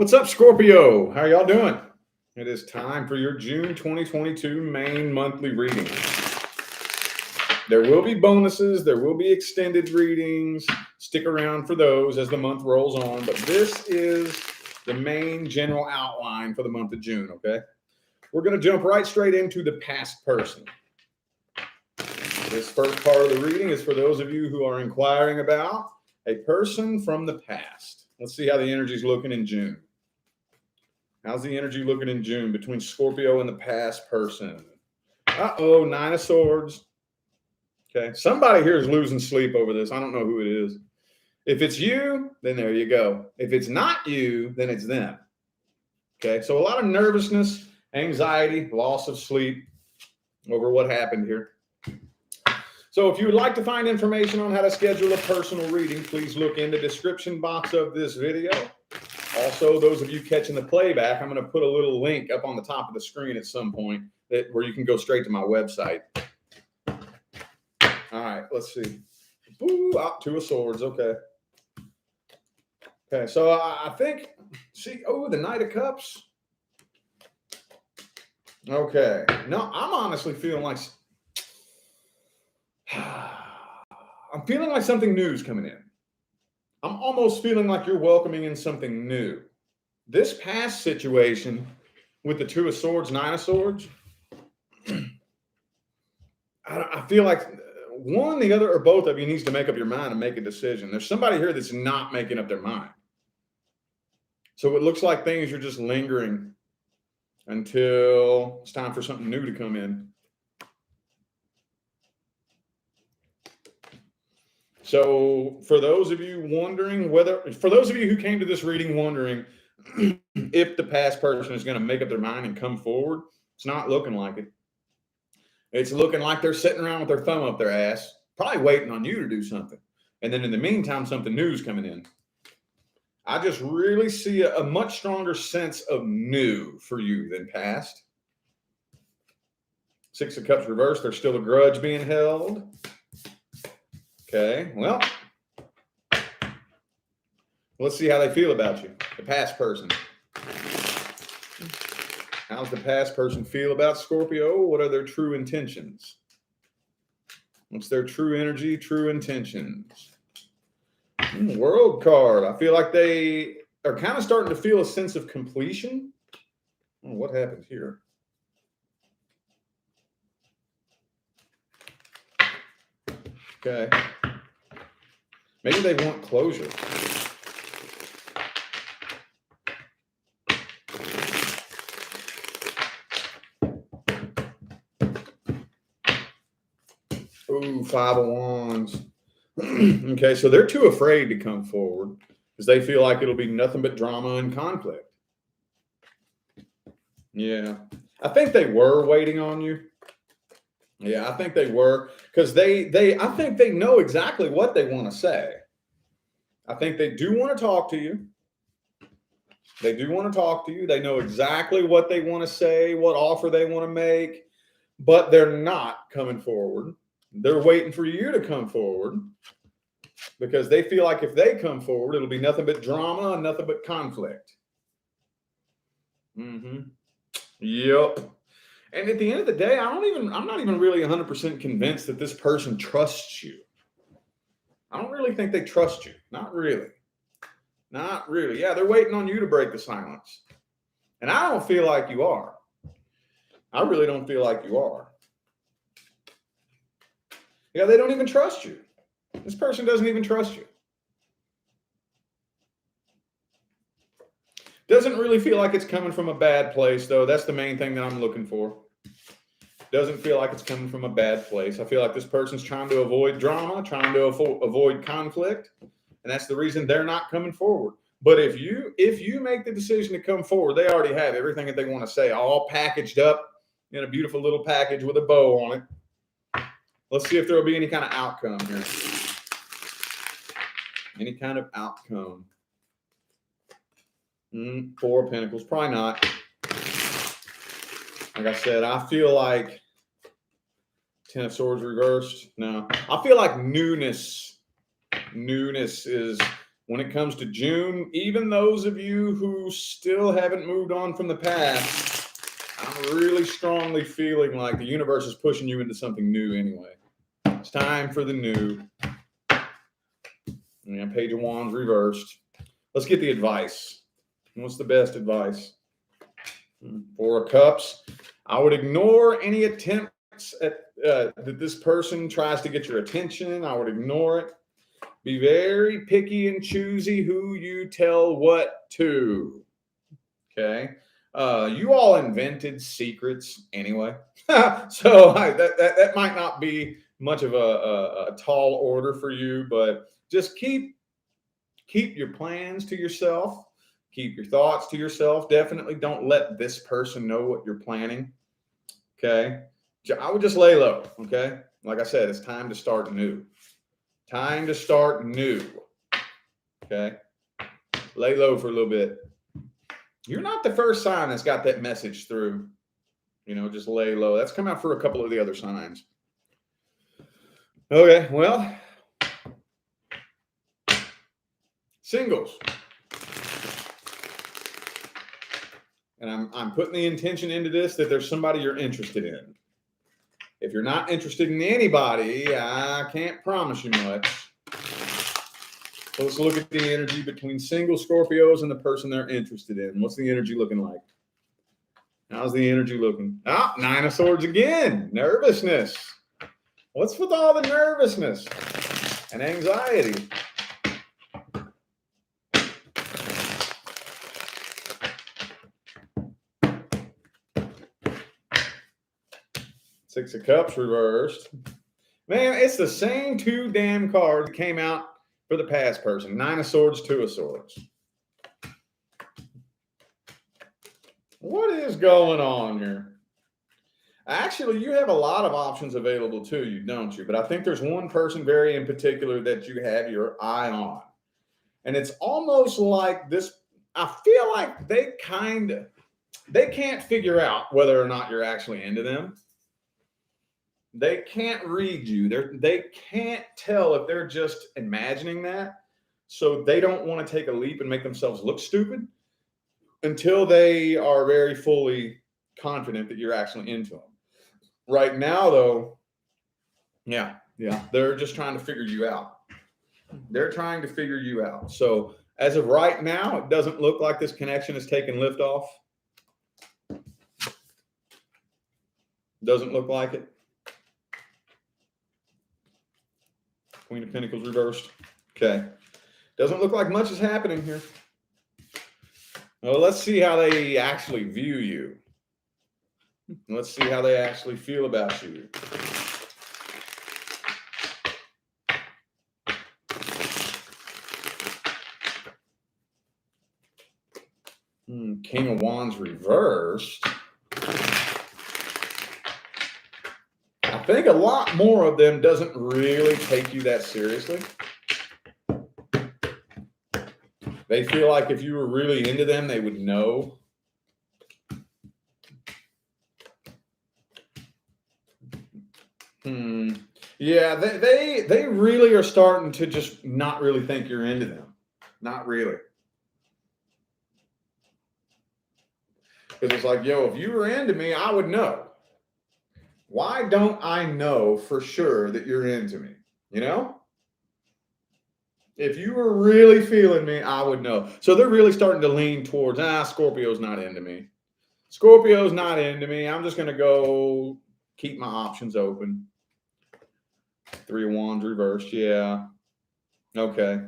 What's up, Scorpio? How y'all doing? It is time for your June 2022 main monthly reading. There will be bonuses. There will be extended readings. Stick around for those as the month rolls on. But this is the main general outline for the month of June, okay? We're going to jump right straight into the past person. This first part of the reading is for those of you who are inquiring about a person from the past. Let's see how the energy's looking in June. How's the energy looking in June between Scorpio and the past person? Uh-oh, Nine of Swords. Okay, somebody here is losing sleep over this. I don't know who it is. If it's you, then there you go. If it's not you, then it's them. Okay, so a lot of nervousness, anxiety, loss of sleep over what happened here. So if you would like to find information on how to schedule a personal reading, please look in the description box of this video. Also, those of you catching the playback, I'm going to put a little link up on the top of the screen at some point where you can go straight to my website. All right, let's see. Ooh, Two of Swords. Okay. Okay, so I think, the Knight of Cups. Okay. No, I'm honestly feeling like, I'm feeling like something new is coming in. I'm almost feeling like you're welcoming in something new. This past situation with the Two of Swords, Nine of Swords, I feel like one, the other, or both of you needs to make up your mind and make a decision. There's somebody here that's not making up their mind. So it looks like things are just lingering until it's time for something new to come in. So for those of you wondering for those of you who came to this reading wondering if the past person is going to make up their mind and come forward, it's not looking like it. It's looking like they're sitting around with their thumb up their ass, probably waiting on you to do something. And then in the meantime, something new is coming in. I just really see a much stronger sense of new for you than past. Six of Cups reversed. There's still a grudge being held. Okay, well, let's see how they feel about you, the past person. How's the past person feel about Scorpio? What are their true intentions? What's their true energy, true intentions? World card. I feel like they are kind of starting to feel a sense of completion. Oh, what happened here? Okay. Maybe they want closure. Ooh, Five of Wands. Okay, so they're too afraid to come forward because they feel like it'll be nothing but drama and conflict. Yeah. I think they were waiting on you. Yeah, I think they were because I think they know exactly what they want to say. I think they do want to talk to you. They do want to talk to you. They know exactly what they want to say, what offer they want to make, but they're not coming forward. They're waiting for you to come forward because they feel like if they come forward, it'll be nothing but drama and nothing but conflict. Yep. And at the end of the day, I'm not even really 100% convinced that this person trusts you. I don't really think they trust you. Not really. Not really. Yeah, they're waiting on you to break the silence. And I don't feel like you are. I really don't feel like you are. Yeah, they don't even trust you. This person doesn't even trust you. Doesn't really feel like it's coming from a bad place, though. That's the main thing that I'm looking for. Doesn't feel like it's coming from a bad place. I feel like this person's trying to avoid drama, trying to avoid conflict, and that's the reason they're not coming forward. But if you make the decision to come forward, they already have everything that they want to say, all packaged up in a beautiful little package with a bow on it. Let's see if there will be any kind of outcome here. Any kind of outcome. Four of Pentacles, probably not. Like I said, I feel like Ten of Swords reversed. No, I feel like newness is when it comes to June, even those of you who still haven't moved on from the past, I'm really strongly feeling like the universe is pushing you into something new anyway. It's time for the new. Yeah, Page of Wands reversed. Let's get the advice. What's the best advice? Four of Cups. I would ignore any attempts at that this person tries to get your attention. I would ignore it. Be very picky and choosy who you tell what to. Okay. You all invented secrets anyway. So that might not be much of a tall order for you, but just keep your plans to yourself. Keep your thoughts to yourself. Definitely don't let this person know what you're planning. Okay. I would just lay low. Okay. Like I said, it's time to start new. Time to start new. Okay. Lay low for a little bit. You're not the first sign that's got that message through. Just lay low. That's come out for a couple of the other signs. Okay. Well, singles. And I'm putting the intention into this that there's somebody you're interested in. If you're not interested in anybody, I can't promise you much. So let's look at the energy between single Scorpios and the person they're interested in. What's the energy looking like? How's the energy looking? Nine of Swords again. Nervousness. What's with all the nervousness and anxiety? Six of Cups reversed. Man, it's the same two damn cards that came out for the past person. Nine of Swords, Two of Swords. What is going on here? Actually, you have a lot of options available to you, don't you? But I think there's one person very in particular that you have your eye on. And it's almost like this. I feel like they can't figure out whether or not you're actually into them. They can't read you. They can't tell if they're just imagining that. So they don't want to take a leap and make themselves look stupid until they are very fully confident that you're actually into them. Right now, though, yeah, they're just trying to figure you out. They're trying to figure you out. So as of right now, it doesn't look like this connection is taking liftoff. Doesn't look like it. Queen of Pentacles reversed. Okay. Doesn't look like much is happening here. Well, let's see how they actually view you. Let's see how they actually feel about you. King of Wands reversed. I think a lot more of them doesn't really take you that seriously. They feel like if you were really into them, they would know. Yeah, they really are starting to just not really think you're into them. Not really. Because it's like, yo, if you were into me, I would know. Why don't I know for sure that you're into me? If you were really feeling me, I would know. So they're really starting to lean towards, Scorpio's not into me. Scorpio's not into me. I'm just going to go keep my options open. Three of Wands reversed. Yeah. Okay.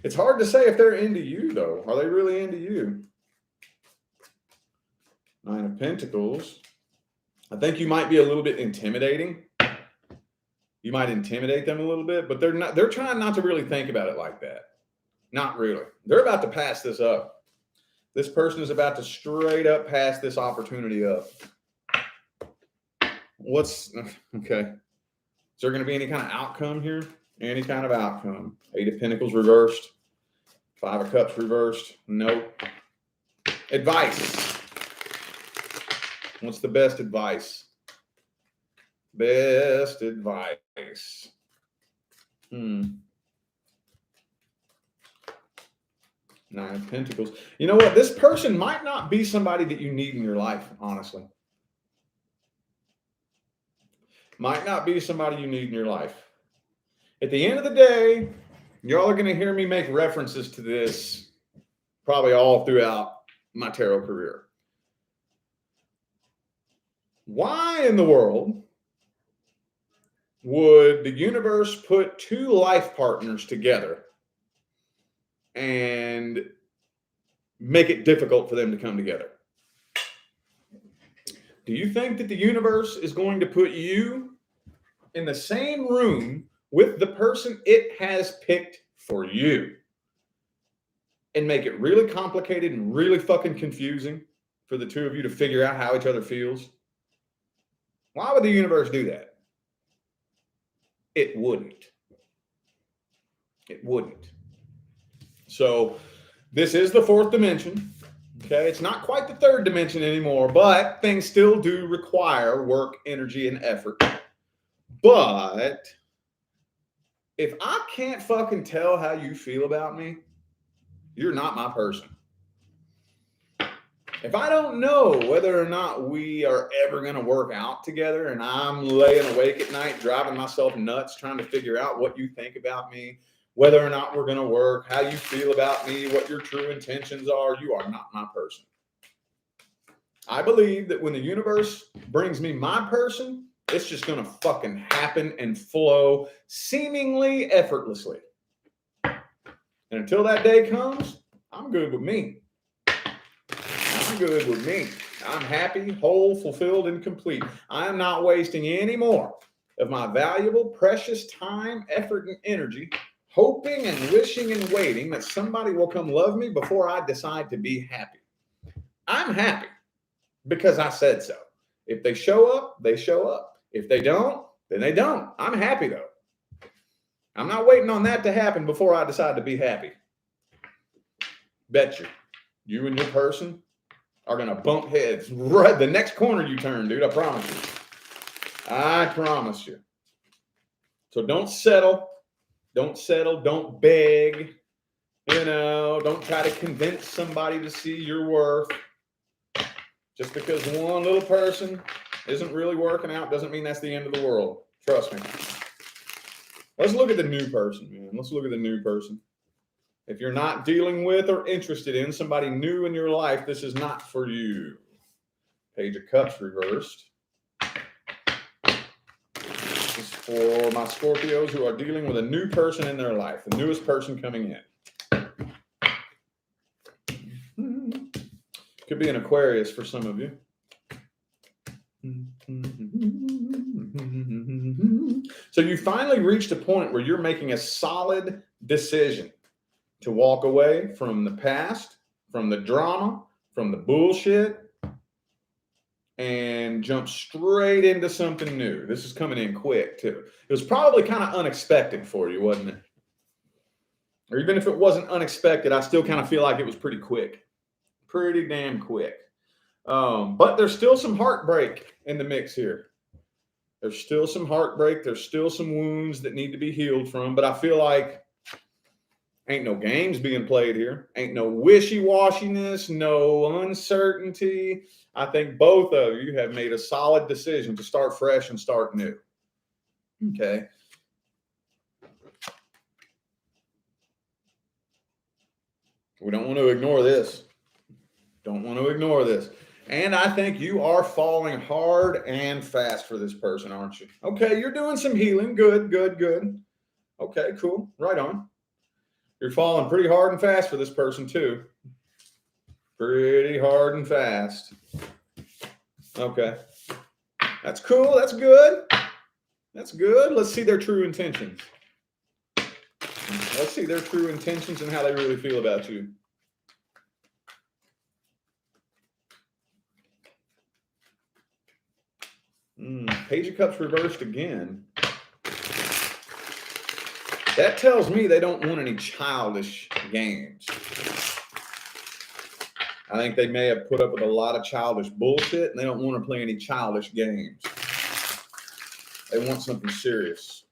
It's hard to say if they're into you, though. Are they really into you? Nine of Pentacles. I think you might be a little bit intimidating. You might intimidate them a little bit, but they're trying not to really think about it like that. Not really. They're about to pass this up. This person is about to straight up pass this opportunity up. Okay. Is there going to be any kind of outcome here? Any kind of outcome. Eight of Pentacles reversed. Five of Cups reversed. Nope. Advice. What's the best advice? Best advice. Nine of Pentacles. You know what? This person might not be somebody that you need in your life, honestly. Might not be somebody you need in your life. At the end of the day, y'all are going to hear me make references to this probably all throughout my tarot career. Why in the world would the universe put two life partners together and make it difficult for them to come together? Do you think that the universe is going to put you in the same room with the person it has picked for you and make it really complicated and really fucking confusing for the two of you to figure out how each other feels? Why would the universe do that? It wouldn't. It wouldn't. So this is the fourth dimension. Okay, it's not quite the third dimension anymore, but things still do require work, energy, and effort. But if I can't fucking tell how you feel about me, you're not my person. If I don't know whether or not we are ever going to work out together and I'm laying awake at night driving myself nuts trying to figure out what you think about me, whether or not we're going to work, how you feel about me, what your true intentions are, you are not my person. I believe that when the universe brings me my person, it's just going to fucking happen and flow seemingly effortlessly. And until that day comes, I'm good with me. I'm good with me. I'm happy, whole, fulfilled, and complete. I am not wasting any more of my valuable, precious time, effort, and energy hoping and wishing and waiting that somebody will come love me before I decide to be happy. I'm happy because I said so. If they show up, they show up. If they don't, then they don't. I'm happy though. I'm not waiting on that to happen before I decide to be happy. Bet you and your person are going to bump heads right the next corner you turn, dude. I promise you. I promise you. So don't settle. Don't settle. Don't beg. Don't try to convince somebody to see your worth. Just because one little person isn't really working out doesn't mean that's the end of the world. Trust me. Let's look at the new person, man. Let's look at the new person. If you're not dealing with or interested in somebody new in your life, this is not for you. Page of Cups reversed. This is for my Scorpios who are dealing with a new person in their life, the newest person coming in. Could be an Aquarius for some of you. So you finally reached a point where you're making a solid decision to walk away from the past, from the drama, from the bullshit, and jump straight into something new. This is coming in quick, too. It was probably kind of unexpected for you, wasn't it? Or even if it wasn't unexpected, I still kind of feel like it was pretty quick. Pretty damn quick. But there's still some heartbreak in the mix here. There's still some heartbreak. There's still some wounds that need to be healed from. But I feel like ain't no games being played here. Ain't no wishy-washiness, no uncertainty. I think both of you have made a solid decision to start fresh and start new. Okay. We don't want to ignore this. Don't want to ignore this. And I think you are falling hard and fast for this person, aren't you? Okay, you're doing some healing. Good, good, good. Okay, cool. Right on. You're falling pretty hard and fast for this person too. Pretty hard and fast. Okay. That's cool. That's good. That's good. Let's see their true intentions. Let's see their true intentions and how they really feel about you. Page of Cups reversed again. That tells me they don't want any childish games. I think they may have put up with a lot of childish bullshit, and they don't want to play any childish games. They want something serious.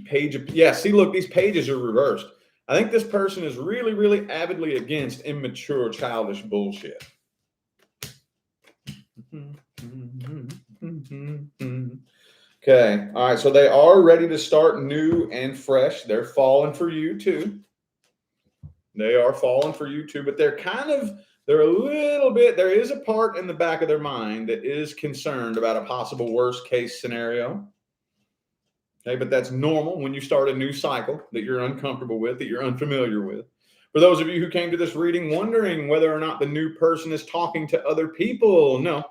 Page of, yeah, see, look, these pages are reversed. I think this person is really, really avidly against immature, childish bullshit. Okay. All right. So they are ready to start new and fresh. They're falling for you too. They are falling for you too, but they're a little bit, there is a part in the back of their mind that is concerned about a possible worst case scenario. Okay. But that's normal when you start a new cycle that you're uncomfortable with, that you're unfamiliar with. For those of you who came to this reading wondering whether or not the new person is talking to other people, no.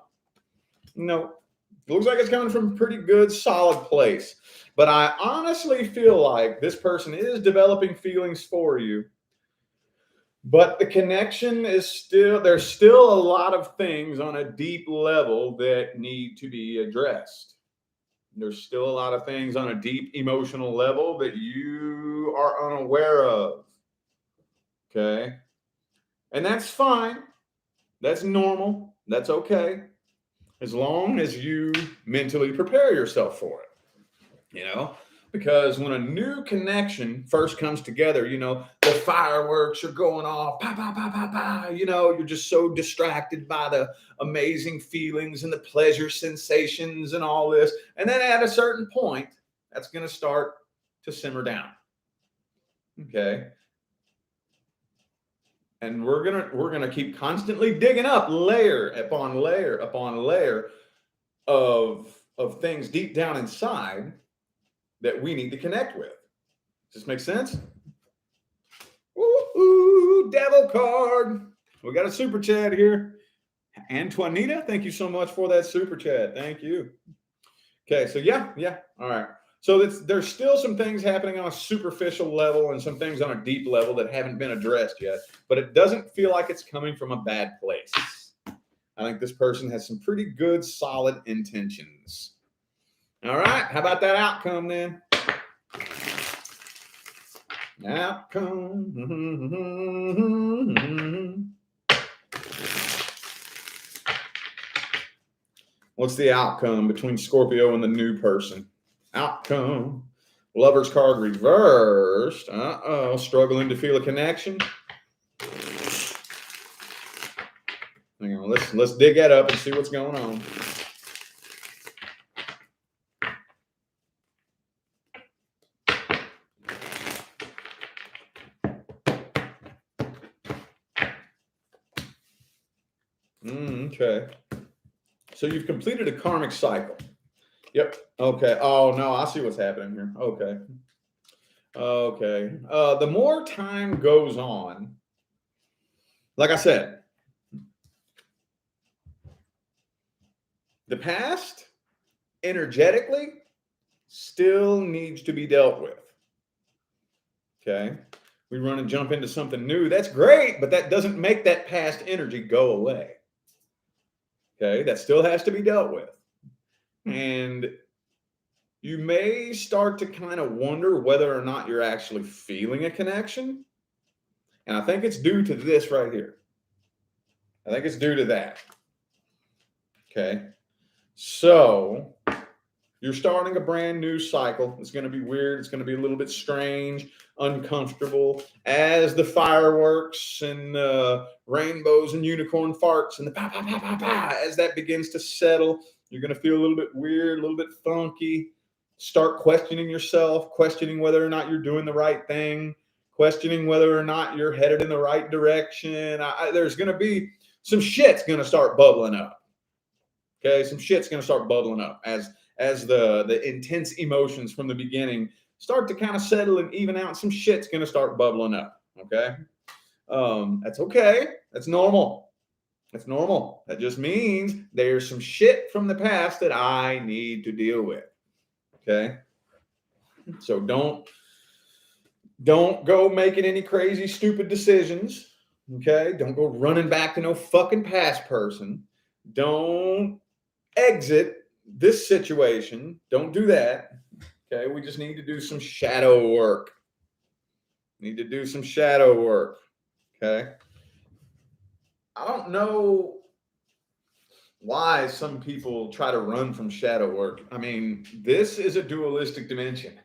It looks like it's coming from a pretty good, solid place. But I honestly feel like this person is developing feelings for you. But the connection is there's still a lot of things on a deep level that need to be addressed. There's still a lot of things on a deep emotional level that you are unaware of. Okay. And that's fine. That's normal. That's okay. As long as you mentally prepare yourself for it, because when a new connection first comes together, the fireworks are going off, pa, pa, pa, pa, pa, you're just so distracted by the amazing feelings and the pleasure sensations and all this. And then at a certain point, that's going to start to simmer down. Okay. And we're gonna keep constantly digging up layer upon layer upon layer of things deep down inside that we need to connect with. Does this make sense? Ooh, devil card. We got a super chat here. Antoinita, thank you so much for that super chat. Thank you. Okay, so yeah. All right. So there's still some things happening on a superficial level and some things on a deep level that haven't been addressed yet, but it doesn't feel like it's coming from a bad place. I think this person has some pretty good, solid intentions. All right. How about that outcome then? Outcome. What's the outcome between Scorpio and the new person? Outcome. Lover's card reversed. Struggling to feel a connection. Hang on, let's dig that up and see what's going on. Okay. So you've completed a karmic cycle. Yep. Okay. Oh, no, I see what's happening here. Okay. The more time goes on, like I said, the past energetically still needs to be dealt with. Okay. We run and jump into something new. That's great, but that doesn't make that past energy go away. Okay. That still has to be dealt with. And you may start to kind of wonder whether or not you're actually feeling a connection. And I think it's due to this right here. I think it's due to that. Okay. So you're starting a brand new cycle. It's going to be weird. It's going to be a little bit strange, uncomfortable. As the fireworks and rainbows and unicorn farts and the pa, pa, pa, pa, pa, as that begins to settle, you're going to feel a little bit weird, a little bit funky. Start questioning yourself, questioning whether or not you're doing the right thing, questioning whether or not you're headed in the right direction. There's going to be some shit's going to start bubbling up. Okay, some shit's going to start bubbling up as the intense emotions from the beginning start to kind of settle and even out. Some shit's going to start bubbling up. Okay, that's okay. That's normal. That's normal. That just means there's some shit from the past that I need to deal with. Okay. So don't go making any crazy, stupid decisions. Okay. Don't go running back to no fucking past person. Don't exit this situation. Don't do that. Okay. We just need to do some shadow work. Need to do some shadow work. Okay. I don't know why some people try to run from shadow work. I mean, this is a dualistic dimension.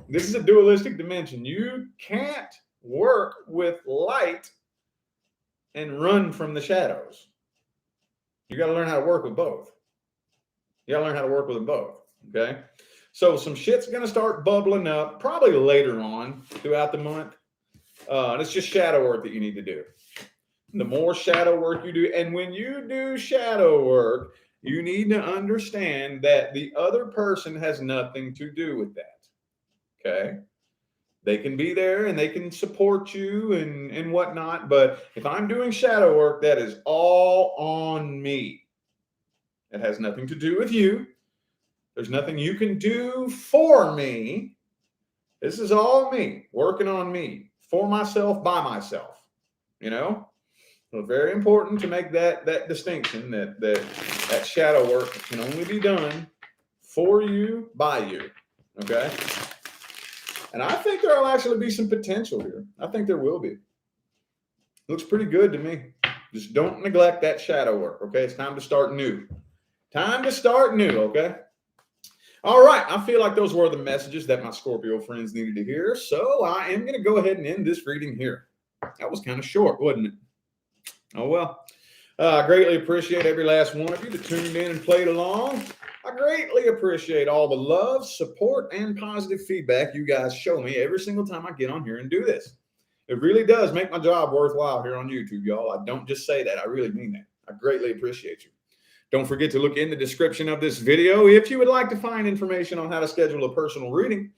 This is a dualistic dimension. You can't work with light and run from the shadows. You got to learn how to work with both. You got to learn how to work with them both. Okay. So some shit's going to start bubbling up probably later on throughout the month. And it's just shadow work that you need to do. The more shadow work you do, and when you do shadow work, you need to understand that the other person has nothing to do with that. Okay. They can be there and they can support you and whatnot. But if I'm doing shadow work, that is all on me. It has nothing to do with you. There's nothing you can do for me. This is all me, working on me, for myself, by myself. You know? So very important to make that distinction that shadow work can only be done for you, by you. Okay? And I think there'll actually be some potential here. I think there will be. Looks pretty good to me. Just don't neglect that shadow work. Okay? It's time to start new. Time to start new. Okay? All right. I feel like those were the messages that my Scorpio friends needed to hear. So I am going to go ahead and end this reading here. That was kind of short, wasn't it? Oh, well. I greatly appreciate every last one of you that tuned in and played along. I greatly appreciate all the love, support, and positive feedback you guys show me every single time I get on here and do this. It really does make my job worthwhile here on YouTube, y'all. I don't just say that. I really mean that. I greatly appreciate you. Don't forget to look in the description of this video if you would like to find information on how to schedule a personal reading.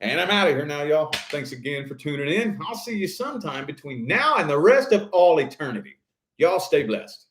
And I'm out of here now, y'all. Thanks again for tuning in. I'll see you sometime between now and the rest of all eternity. Y'all stay blessed.